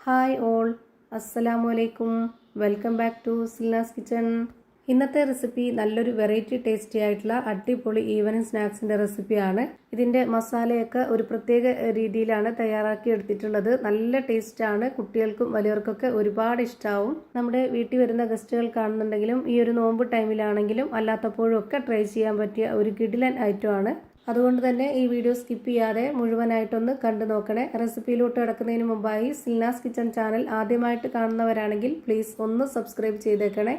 Hi all, അസ്സലാമു അലൈക്കും. Welcome back to Silna's kitchen. ഇന്നത്തെ റെസിപ്പി നല്ലൊരു വെറൈറ്റി ടേസ്റ്റി ആയിട്ടുള്ള അടിപൊളി ഈവനിങ് സ്നാക്സിന്റെ റെസിപ്പിയാണ്. ഇതിന്റെ മസാലയൊക്കെ ഒരു പ്രത്യേക രീതിയിലാണ് തയ്യാറാക്കി എടുത്തിട്ടുള്ളത്. നല്ല ടേസ്റ്റാണ്. കുട്ടികൾക്കും വലിയവർക്കൊക്കെ ഒരുപാട് ഇഷ്ടമാവും. നമ്മുടെ വീട്ടിൽ വരുന്ന ഗസ്റ്റുകൾ കാണുന്നുണ്ടെങ്കിലും ഈ ഒരു നോമ്പ് ടൈമിലാണെങ്കിലും അല്ലാത്തപ്പോഴും ഒക്കെ ട്രൈ ചെയ്യാൻ പറ്റിയ ഒരു കിടിലൻ ഐറ്റമാണ്. അതുകൊണ്ട് തന്നെ ഈ വീഡിയോ സ്കിപ്പ് ചെയ്യാതെ മുഴുവനായിട്ടൊന്ന് കണ്ടു നോക്കണേ. റെസിപ്പിയിലോട്ട് കിടക്കുന്നതിന് മുമ്പായി സിൽനാസ് കിച്ചൺ ചാനൽ ആദ്യമായിട്ട് കാണുന്നവരാണെങ്കിൽ പ്ലീസ് ഒന്ന് സബ്സ്ക്രൈബ് ചെയ്തേക്കണേ.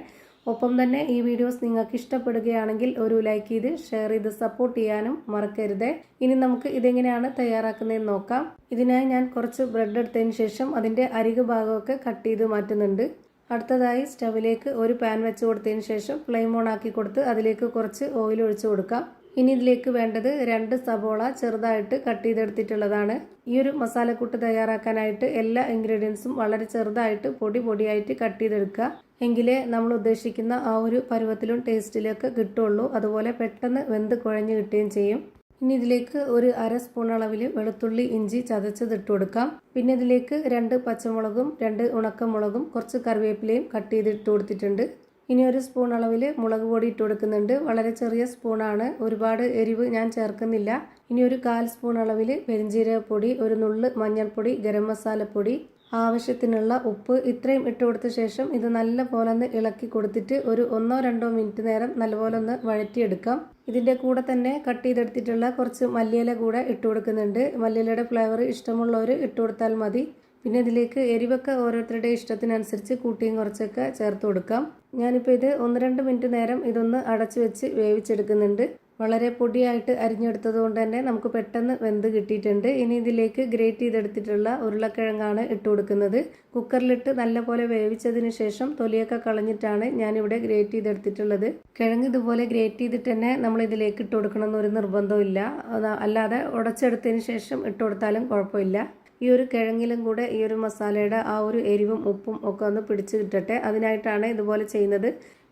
ഒപ്പം തന്നെ ഈ വീഡിയോസ് നിങ്ങൾക്ക് ഇഷ്ടപ്പെടുകയാണെങ്കിൽ ഒരു ലൈക്ക് ചെയ്ത് ഷെയർ ചെയ്ത് സപ്പോർട്ട് ചെയ്യാനും മറക്കരുത്. ഇനി നമുക്ക് ഇതെങ്ങനെയാണ് തയ്യാറാക്കുന്നതെന്ന് നോക്കാം. ഇതിനായി ഞാൻ കുറച്ച് ബ്രെഡ് എടുത്തതിന് ശേഷം അതിൻ്റെ അരികു ഭാഗമൊക്കെ കട്ട് ചെയ്ത് മാറ്റുന്നുണ്ട്. അടുത്തതായി സ്റ്റവിലേക്ക് ഒരു പാൻ വെച്ച് കൊടുത്തതിന് ശേഷം ഫ്ലെയിം ഓൺ ആക്കി കൊടുത്ത് അതിലേക്ക് കുറച്ച് ഓയിൽ ഒഴിച്ചു കൊടുക്കാം. ഇനി ഇതിലേക്ക് വേണ്ടത് 2 സബോള ചെറുതായിട്ട് കട്ട് ചെയ്തെടുത്തിട്ടുള്ളതാണ്. ഈ ഒരു മസാലക്കൂട്ട് തയ്യാറാക്കാനായിട്ട് എല്ലാ ഇൻഗ്രീഡിയൻസും വളരെ ചെറുതായിട്ട് പൊടിയായിട്ട് കട്ട് ചെയ്തെടുക്കുക. എങ്കിലേ നമ്മൾ ഉദ്ദേശിക്കുന്ന ആ ഒരു പരുവത്തിലും ടേസ്റ്റിലൊക്കെ കിട്ടുള്ളൂ. അതുപോലെ പെട്ടെന്ന് വെന്ത് കുഴഞ്ഞ് കിട്ടുകയും ചെയ്യും. ഇനി ഇതിലേക്ക് ഒരു 1/2 സ്പൂൺ അളവിൽ വെളുത്തുള്ളി ഇഞ്ചി ചതച്ചത് ഇട്ട് കൊടുക്കാം. പിന്നെ ഇതിലേക്ക് 2 പച്ചമുളകും 2 ഉണക്കമുളകും കുറച്ച് കറിവേപ്പിലയും കട്ട് ചെയ്ത് ഇട്ട് കൊടുത്തിട്ടുണ്ട്. ഇനി 1 സ്പൂൺ അളവിൽ മുളക് പൊടി ഇട്ട് കൊടുക്കുന്നുണ്ട്. വളരെ ചെറിയ സ്പൂണാണ്, ഒരുപാട് എരിവ് ഞാൻ ചേർക്കുന്നില്ല. ഇനി ഒരു 1/4 സ്പൂൺ അളവിൽ പെരിഞ്ജീരകപ്പൊടി, ഒരു നുള്ള് മഞ്ഞൾപ്പൊടി, ഗരം മസാലപ്പൊടി, ആവശ്യത്തിനുള്ള ഉപ്പ് ഇത്രയും ഇട്ട് കൊടുത്ത ശേഷം ഇത് നല്ലപോലെ ഒന്ന് ഇളക്കി കൊടുത്തിട്ട് ഒരു 1-2 മിനിറ്റ് നേരം നല്ലപോലെ ഒന്ന് വഴറ്റിയെടുക്കാം. ഇതിൻ്റെ കൂടെ തന്നെ കട്ട് ചെയ്തെടുത്തിട്ടുള്ള കുറച്ച് മല്ലിയില കൂടെ ഇട്ട് കൊടുക്കുന്നുണ്ട്. മല്ലിയിലയുടെ ഫ്ലേവർ ഇഷ്ടമുള്ളവർ ഇട്ട് കൊടുത്താൽ മതി. പിന്നെ ഇതിലേക്ക് എരിവൊക്കെ ഓരോരുത്തരുടെ ഇഷ്ടത്തിനനുസരിച്ച് കൂട്ടിയും കുറച്ചൊക്കെ ചേർത്ത് കൊടുക്കാം. ഞാനിപ്പോൾ ഇത് 1-2 മിനിറ്റ് നേരം ഇതൊന്ന് അടച്ചു വെച്ച് വേവിച്ചെടുക്കുന്നുണ്ട്. വളരെ പൊടിയായിട്ട് അരിഞ്ഞെടുത്തത് കൊണ്ട് തന്നെ നമുക്ക് പെട്ടെന്ന് വെന്ത് കിട്ടിയിട്ടുണ്ട്. ഇനി ഇതിലേക്ക് ഗ്രേറ്റ് ചെയ്തെടുത്തിട്ടുള്ള ഉരുളക്കിഴങ്ങാണ് ഇട്ട് കൊടുക്കുന്നത്. കുക്കറിലിട്ട് നല്ലപോലെ വേവിച്ചതിന് ശേഷം തൊലിയൊക്കെ കളഞ്ഞിട്ടാണ് ഞാനിവിടെ ഗ്രേറ്റ് ചെയ്തെടുത്തിട്ടുള്ളത്. കിഴങ്ങ് ഇതുപോലെ ഗ്രേറ്റ് ചെയ്തിട്ട് തന്നെ നമ്മൾ ഇതിലേക്ക് ഇട്ട് കൊടുക്കണം എന്നൊരു നിർബന്ധമില്ല. അല്ലാതെ ഉടച്ചെടുത്തതിന് ശേഷം ഇട്ട് കൊടുത്താലും കുഴപ്പമില്ല. ഈ ഒരു കിഴങ്ങിലും കൂടെ ഈ ഒരു മസാലയുടെ ആ ഒരു എരിവും ഉപ്പും ഒക്കെ ഒന്ന് പിടിച്ച് കിട്ടട്ടെ, അതിനായിട്ടാണ് ഇതുപോലെ ചെയ്യുന്നത്.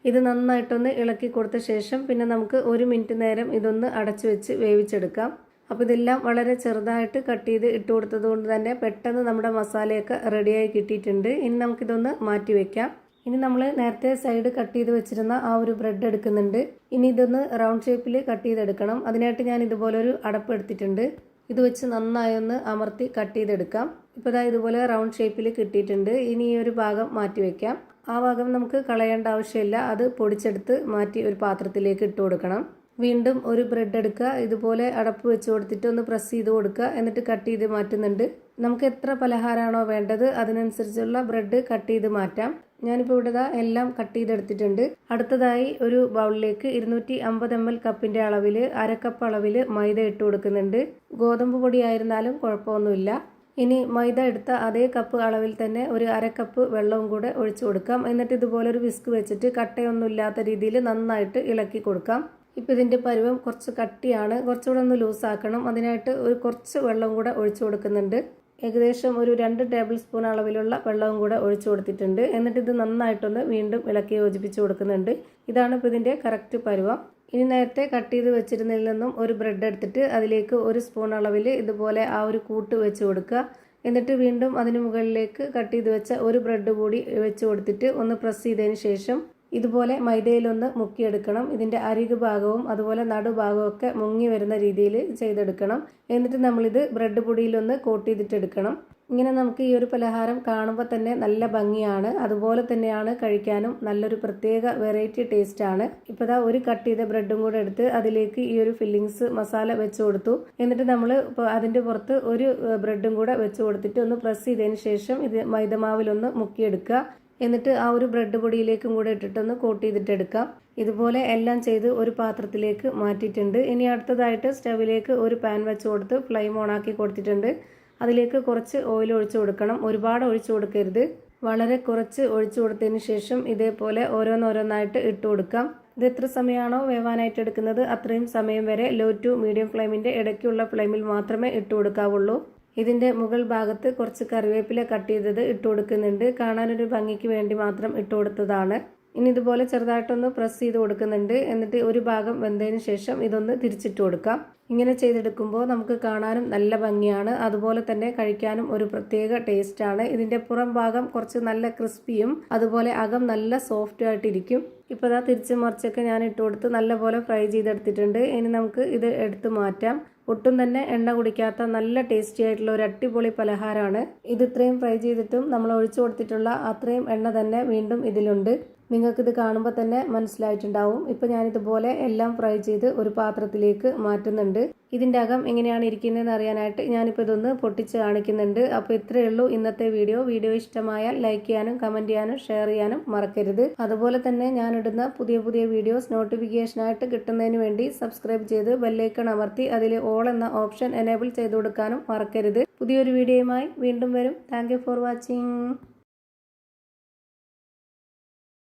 ഇത് നന്നായിട്ടൊന്ന് ഇളക്കി കൊടുത്ത ശേഷം പിന്നെ നമുക്ക് 1 മിനിറ്റ് നേരം ഇതൊന്ന് അടച്ചു വെച്ച് വേവിച്ചെടുക്കാം. അപ്പോൾ ഇതെല്ലാം വളരെ ചെറുതായിട്ട് കട്ട് ചെയ്ത് ഇട്ട് കൊടുത്തത് കൊണ്ട് തന്നെ പെട്ടെന്ന് നമ്മുടെ മസാലയൊക്കെ റെഡിയായി കിട്ടിയിട്ടുണ്ട്. ഇനി നമുക്കിതൊന്ന് മാറ്റി വെക്കാം. ഇനി നമ്മൾ നേരത്തെ സൈഡ് കട്ട് ചെയ്ത് വെച്ചിരുന്ന ആ ഒരു ബ്രെഡ് എടുക്കുന്നുണ്ട്. ഇനി ഇതൊന്ന് റൗണ്ട് ഷേപ്പിൽ കട്ട് ചെയ്തെടുക്കണം. അതിനായിട്ട് ഞാൻ ഇതുപോലൊരു അടപ്പ് എടുത്തിട്ടുണ്ട്. ഇത് വെച്ച് നന്നായി ഒന്ന് അമർത്തി കട്ട് ചെയ്തെടുക്കാം. ഇപ്പോൾ ഇതുപോലെ റൗണ്ട് ഷേപ്പിൽ കിട്ടിയിട്ടുണ്ട്. ഇനി ഈ ഒരു ഭാഗം മാറ്റി വെക്കാം. ആ ഭാഗം നമുക്ക് കളയേണ്ട ആവശ്യമില്ല. അത് പൊടിച്ചെടുത്ത് മാറ്റി ഒരു പാത്രത്തിലേക്ക് ഇട്ട് കൊടുക്കണം. വീണ്ടും ഒരു ബ്രെഡ് എടുക്കുക. ഇതുപോലെ അടപ്പ് വെച്ച് കൊടുത്തിട്ട് ഒന്ന് പ്രസ് ചെയ്ത് കൊടുക്കുക. എന്നിട്ട് കട്ട് ചെയ്ത് മാറ്റുന്നുണ്ട്. നമുക്ക് എത്ര പലഹാരമാണോ വേണ്ടത് അതിനനുസരിച്ചുള്ള ബ്രെഡ് കട്ട് ചെയ്ത് മാറ്റാം. ഞാനിപ്പോൾ ഇവിടെ എല്ലാം കട്ട് ചെയ്തെടുത്തിട്ടുണ്ട്. അടുത്തതായി ഒരു ബൗളിലേക്ക് 250 ml കപ്പിൻ്റെ അളവിൽ 1/2 കപ്പ് അളവിൽ മൈദ ഇട്ട് കൊടുക്കുന്നുണ്ട്. ഗോതമ്പ് പൊടി ആയിരുന്നാലും കുഴപ്പമൊന്നുമില്ല. ഇനി മൈദ എടുത്ത അതേ കപ്പ് അളവിൽ തന്നെ ഒരു 1/2 കപ്പ് വെള്ളവും കൂടെ ഒഴിച്ചു കൊടുക്കാം. എന്നിട്ട് ഇതുപോലെ ഒരു വിസ്ക് വെച്ചിട്ട് കട്ടയൊന്നും ഇല്ലാത്ത രീതിയിൽ നന്നായിട്ട് ഇളക്കി കൊടുക്കാം. ഇപ്പോൾ ഇതിൻ്റെ പരുവം കുറച്ച് കട്ടിയാണ്, കുറച്ചുകൂടെ ഒന്ന് ലൂസാക്കണം. അതിനായിട്ട് ഒരു കുറച്ച് വെള്ളം കൂടെ ഒഴിച്ചു കൊടുക്കുന്നുണ്ട്. ഏകദേശം ഒരു 2 ടേബിൾ സ്പൂൺ അളവിലുള്ള വെള്ളവും കൂടെ ഒഴിച്ചു കൊടുത്തിട്ടുണ്ട്. എന്നിട്ട് ഇത് നന്നായിട്ടൊന്ന് വീണ്ടും ഇളക്കി യോജിപ്പിച്ച് കൊടുക്കുന്നുണ്ട്. ഇതാണ് ഇപ്പോൾ ഇതിൻ്റെ കറക്റ്റ് പരുവം. ഇനി നേരത്തെ കട്ട് ചെയ്ത് വെച്ചിരുന്നതിൽ നിന്നും ഒരു ബ്രെഡ് എടുത്തിട്ട് അതിലേക്ക് 1 സ്പൂൺ അളവിൽ ഇതുപോലെ ആ ഒരു കൂട്ട് വെച്ച് കൊടുക്കുക. എന്നിട്ട് വീണ്ടും അതിന് മുകളിലേക്ക് കട്ട് ചെയ്ത് വെച്ച ഒരു ബ്രെഡ് കൂടി വെച്ച് കൊടുത്തിട്ട് ഒന്ന് പ്രസ് ചെയ്തതിന് ശേഷം ഇതുപോലെ മൈദയിലൊന്ന് മുക്കിയെടുക്കണം. ഇതിൻ്റെ അരികു ഭാഗവും അതുപോലെ നടുഭാഗവും ഒക്കെ മുങ്ങി വരുന്ന രീതിയിൽ ചെയ്തെടുക്കണം. എന്നിട്ട് നമ്മളിത് ബ്രെഡ് പൊടിയിലൊന്ന് കോട്ട് ചെയ്തിട്ടെടുക്കണം. ഇങ്ങനെ നമുക്ക് ഈ ഒരു പലഹാരം കാണുമ്പോൾ തന്നെ നല്ല ഭംഗിയാണ്. അതുപോലെ തന്നെയാണ് കഴിക്കാനും നല്ലൊരു പ്രത്യേക വെറൈറ്റി ടേസ്റ്റാണ്. ഇപ്പോൾ ഒരു കട്ട് ചെയ്ത ബ്രെഡും കൂടെ എടുത്ത് അതിലേക്ക് ഈ ഒരു ഫില്ലിങ്സ് മസാല വെച്ച് കൊടുത്തു. എന്നിട്ട് നമ്മൾ അതിൻ്റെ പുറത്ത് ഒരു ബ്രെഡും കൂടെ വെച്ച് കൊടുത്തിട്ട് ഒന്ന് പ്രസ് ചെയ്തതിന് ശേഷം ഇത് മൈദമാവിലൊന്ന് മുക്കിയെടുക്കുക. എന്നിട്ട് ആ ഒരു ബ്രെഡ് പൊടിയിലേക്കും കൂടെ ഇട്ടിട്ടൊന്ന് കോട്ട് ചെയ്തിട്ടെടുക്കാം. ഇതുപോലെ എല്ലാം ചെയ്ത് ഒരു പാത്രത്തിലേക്ക് മാറ്റിയിട്ടുണ്ട്. ഇനി അടുത്തതായിട്ട് സ്റ്റവിലേക്ക് ഒരു പാൻ വെച്ച് കൊടുത്ത് ഫ്ലെയിം ഓൺ ആക്കി കൊടുത്തിട്ടുണ്ട്. അതിലേക്ക് കുറച്ച് ഓയിൽ ഒഴിച്ചു കൊടുക്കണം. ഒരുപാട് ഒഴിച്ചു കൊടുക്കരുത്. വളരെ കുറച്ച് ഒഴിച്ചു കൊടുത്തതിന് ശേഷം ഇതേപോലെ ഓരോന്നോരോന്നായിട്ട് ഇട്ട് കൊടുക്കാം. ഇത് എത്ര സമയമാണോ വേവാനായിട്ട് എടുക്കുന്നത് അത്രയും സമയം വരെ ലോ ടു മീഡിയം ഫ്ലെയിമിൻ്റെ ഇടയ്ക്കുള്ള ഫ്ലെയിമിൽ മാത്രമേ ഇട്ട് കൊടുക്കാവുള്ളൂ. ഇതിൻ്റെ മുകൾ ഭാഗത്ത് കുറച്ച് കറിവേപ്പില കട്ട് ചെയ്തത് ഇട്ട് കൊടുക്കുന്നുണ്ട്. കാണാനൊരു ഭംഗിക്ക് വേണ്ടി മാത്രം ഇട്ട് കൊടുത്തതാണ്. ഇനി ഇതുപോലെ ചെറുതായിട്ടൊന്ന് പ്രസ് ചെയ്ത് കൊടുക്കുന്നുണ്ട്. എന്നിട്ട് ഒരു ഭാഗം വെന്തതിന് ശേഷം ഇതൊന്ന് തിരിച്ചിട്ട് കൊടുക്കാം. ഇങ്ങനെ ചെയ്തെടുക്കുമ്പോൾ നമുക്ക് കാണാനും നല്ല ഭംഗിയാണ്, അതുപോലെ തന്നെ കഴിക്കാനും ഒരു പ്രത്യേക ടേസ്റ്റാണ്. ഇതിൻ്റെ പുറം ഭാഗം കുറച്ച് നല്ല ക്രിസ്പിയും അതുപോലെ അകം നല്ല സോഫ്റ്റ് ആയിട്ടിരിക്കും. ഇപ്പോൾ ഇതാ തിരിച്ച് മറിച്ചൊക്കെ ഞാൻ ഇട്ട് കൊടുത്ത് നല്ലപോലെ ഫ്രൈ ചെയ്തെടുത്തിട്ടുണ്ട്. ഇനി നമുക്ക് ഇത് എടുത്ത് മാറ്റാം. ഒട്ടും തന്നെ എണ്ണ കുടിക്കാത്ത നല്ല ടേസ്റ്റി ആയിട്ടുള്ള ഒരു അടിപൊളി പലഹാരമാണ് ഇത്. ഇത്രയും ഫ്രൈ ചെയ്തിട്ടും നമ്മൾ ഒഴിച്ചു കൊടുത്തിട്ടുള്ള അത്രയും എണ്ണ തന്നെ വീണ്ടും ഇതിലുണ്ട്. നിങ്ങൾക്കിത് കാണുമ്പോൾ തന്നെ മനസ്സിലായിട്ടുണ്ടാവും. ഇപ്പം ഞാനിതുപോലെ എല്ലാം ഫ്രൈ ചെയ്ത് ഒരു പാത്രത്തിലേക്ക് മാറ്റുന്നുണ്ട്. ഇതിൻ്റെ അകം എങ്ങനെയാണ് ഇരിക്കുന്നതെന്ന് അറിയാനായിട്ട് ഞാനിപ്പോൾ ഇതൊന്ന് പൊട്ടിച്ച് കാണിക്കുന്നുണ്ട്. അപ്പോൾ ഇത്രയേ ഉള്ളൂ ഇന്നത്തെ വീഡിയോ. വീഡിയോ ഇഷ്ടമായാൽ ലൈക്ക് ചെയ്യാനും കമൻറ്റ് ചെയ്യാനും ഷെയർ ചെയ്യാനും മറക്കരുത്. അതുപോലെ തന്നെ ഞാനിടുന്ന പുതിയ പുതിയ വീഡിയോസ് നോട്ടിഫിക്കേഷനായിട്ട് കിട്ടുന്നതിന് വേണ്ടി സബ്സ്ക്രൈബ് ചെയ്ത് ബെല്ലൈക്കൺ അമർത്തി അതിൽ ഓൾ എന്ന ഓപ്ഷൻ എനേബിൾ ചെയ്ത് കൊടുക്കാനും മറക്കരുത്. പുതിയൊരു വീഡിയോയുമായി വീണ്ടും വരും. Thank you for watching.